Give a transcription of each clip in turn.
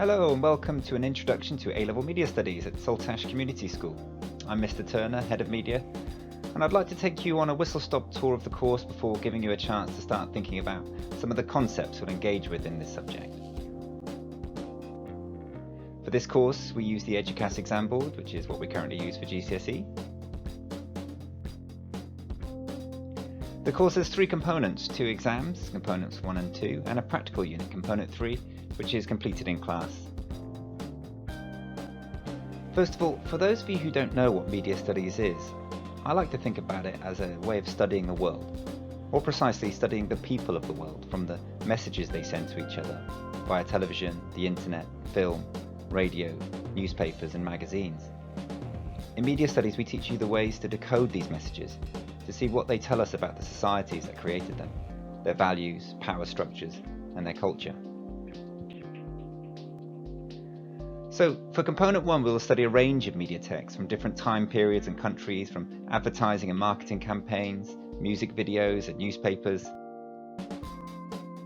Hello and welcome to an introduction to A-Level Media Studies at Saltash Community School. I'm Mr. Turner, Head of Media, and I'd like to take you on a whistle-stop tour of the course before giving you a chance to start thinking about some of the concepts we'll engage with in this subject. For this course, we use the EDUCAS exam board, which is what we currently use for GCSE. The course has three components, 2 exams, components 1 and 2, and a practical unit, component 3, which is completed in class. First of all, for those of you who don't know what media studies is, I like to think about it as a way of studying the world, or precisely studying the people of the world from the messages they send to each other via television, the internet, film, radio, newspapers and magazines. In media studies we teach you the ways to decode these messages, to see what they tell us about the societies that created them, their values, power structures and their culture. So, for component 1 we will study a range of media texts from different time periods and countries, from advertising and marketing campaigns, music videos and newspapers,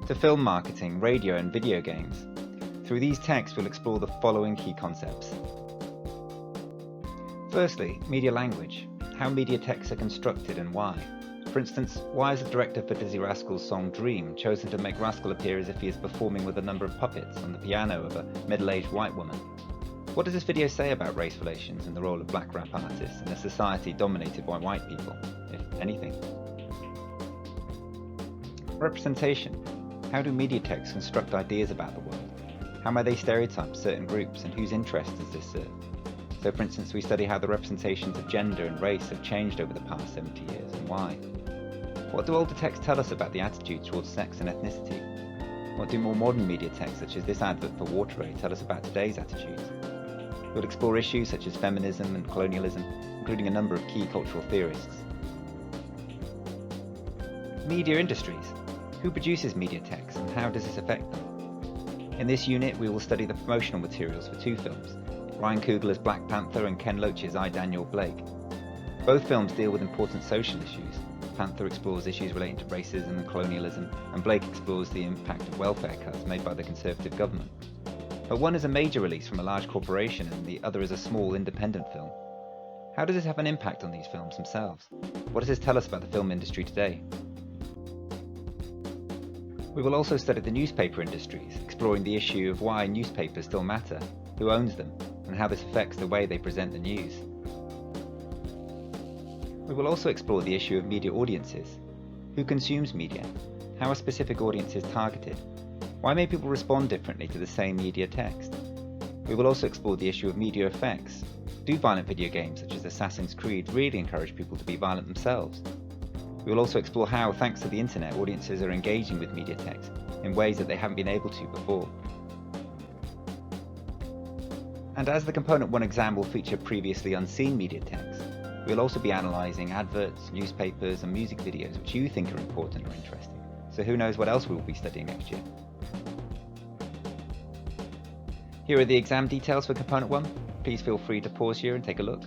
to film marketing, radio and video games. Through these texts we'll explore the following key concepts. Firstly, media language, how media texts are constructed and why. For instance, why is the director for Dizzy Rascal's song Dream chosen to make Rascal appear as if he is performing with a number of puppets on the piano of a middle-aged white woman? What does this video say about race relations and the role of black rap artists in a society dominated by white people, if anything? Representation, how do media texts construct ideas about the world? How may they stereotype certain groups and whose interests does this serve? So for instance, we study how the representations of gender and race have changed over the past 70 years and why. What do older texts tell us about the attitude towards sex and ethnicity? What do more modern media texts such as this advert for WaterAid tell us about today's attitudes? We'll explore issues such as feminism and colonialism, including a number of key cultural theorists. Media industries. Who produces media texts and how does this affect them? In this unit we will study the promotional materials for 2 films, Ryan Coogler's Black Panther and Ken Loach's I, Daniel Blake. Both films deal with important social issues. Panther explores issues relating to racism and colonialism, and Blake explores the impact of welfare cuts made by the Conservative government. But one is a major release from a large corporation and the other is a small independent film. How does this have an impact on these films themselves? What does this tell us about the film industry today? We will also study the newspaper industries, exploring the issue of why newspapers still matter, who owns them, and how this affects the way they present the news. We will also explore the issue of media audiences. Who consumes media? How are specific audiences targeted? Why may people respond differently to the same media text? We will also explore the issue of media effects. Do violent video games such as Assassin's Creed really encourage people to be violent themselves? We will also explore how, thanks to the internet, audiences are engaging with media text in ways that they haven't been able to before. And as the Component 1 exam will feature previously unseen media text, we'll also be analysing adverts, newspapers and music videos which you think are important or interesting. So who knows what else we will be studying next year. Here are the exam details for Component 1. Please feel free to pause here and take a look.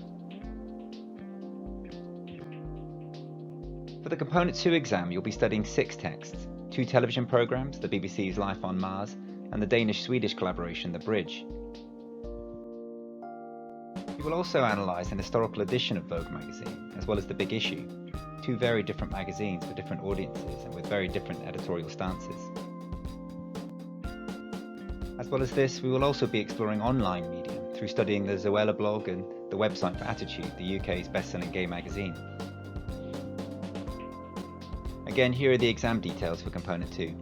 For the Component 2 exam you'll be studying 6 texts, 2 television programmes, the BBC's Life on Mars and the Danish-Swedish collaboration The Bridge. You will also analyse an historical edition of Vogue magazine, as well as the Big Issue, 2 very different magazines for different audiences and with very different editorial stances. As well as this, we will also be exploring online media through studying the Zoella blog and the website for Attitude, the UK's best-selling gay magazine. Again, here are the exam details for Component 2.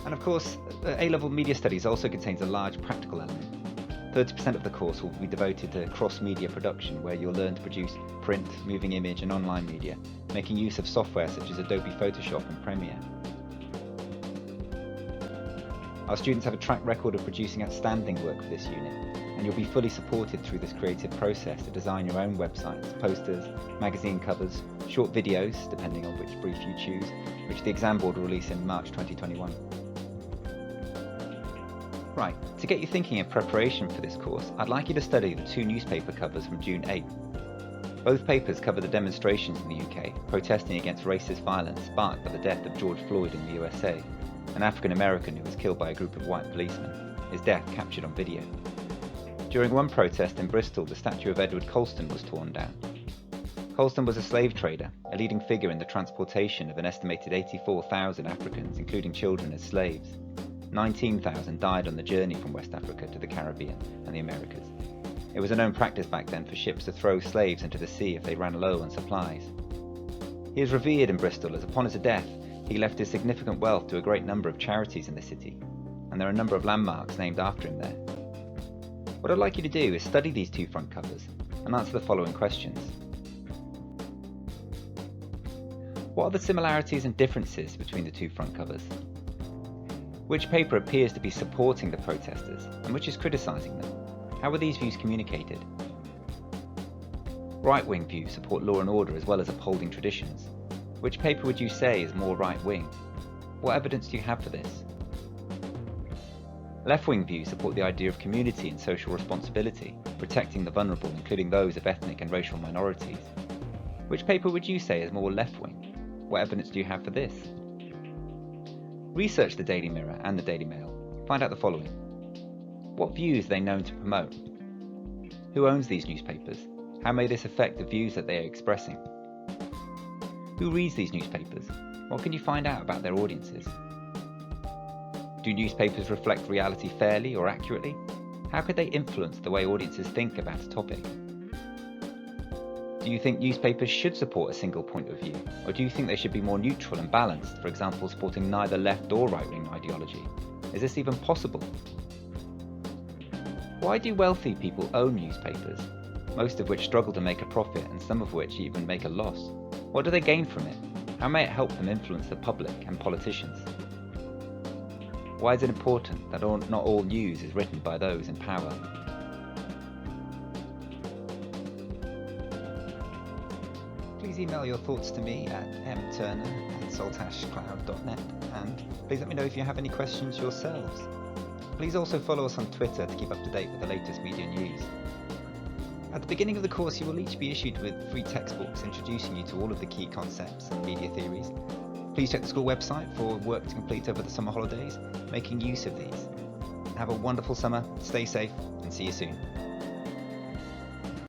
And of course, A-Level Media Studies also contains a large practical element. 30% of the course will be devoted to cross-media production, where you'll learn to produce print, moving image and online media, making use of software such as Adobe Photoshop and Premiere. Our students have a track record of producing outstanding work for this unit, and you'll be fully supported through this creative process to design your own websites, posters, magazine covers, short videos, depending on which brief you choose, which the exam board will release in March 2021. Right, to get you thinking in preparation for this course, I'd like you to study the 2 newspaper covers from June 8th. Both papers cover the demonstrations in the UK protesting against racist violence sparked by the death of George Floyd in the USA. an African American who was killed by a group of white policemen, his death captured on video. During one protest in Bristol, the statue of Edward Colston was torn down. Colston was a slave trader, a leading figure in the transportation of an estimated 84,000 Africans, including children, as slaves. 19,000 died on the journey from West Africa to the Caribbean and the Americas. It was a known practice back then for ships to throw slaves into the sea if they ran low on supplies. He is revered in Bristol as upon his death he left his significant wealth to a great number of charities in the city, and there are a number of landmarks named after him there. What I'd like you to do is study these two front covers and answer the following questions. What are the similarities and differences between the two front covers? Which paper appears to be supporting the protesters and which is criticising them? How were these views communicated? Right-wing views support law and order as well as upholding traditions. Which paper would you say is more right-wing? What evidence do you have for this? Left-wing views support the idea of community and social responsibility, protecting the vulnerable, including those of ethnic and racial minorities. Which paper would you say is more left-wing? What evidence do you have for this? Research the Daily Mirror and the Daily Mail. Find out the following. What views are they known to promote? Who owns these newspapers? How may this affect the views that they are expressing? Who reads these newspapers? What can you find out about their audiences? Do newspapers reflect reality fairly or accurately? How could they influence the way audiences think about a topic? Do you think newspapers should support a single point of view, or do you think they should be more neutral and balanced, for example supporting neither left or right-wing ideology? Is this even possible? Why do wealthy people own newspapers, most of which struggle to make a profit and some of which even make a loss? What do they gain from it? How may it help them influence the public and politicians? Why is it important that not all news is written by those in power? Please email your thoughts to me at mturner@salthashcloud.net, and please let me know if you have any questions yourselves. Please also follow us on Twitter to keep up to date with the latest media news. At the beginning of the course, you will each be issued with free textbooks introducing you to all of the key concepts and media theories. Please check the school website for work to complete over the summer holidays, making use of these. Have a wonderful summer, stay safe, and see you soon.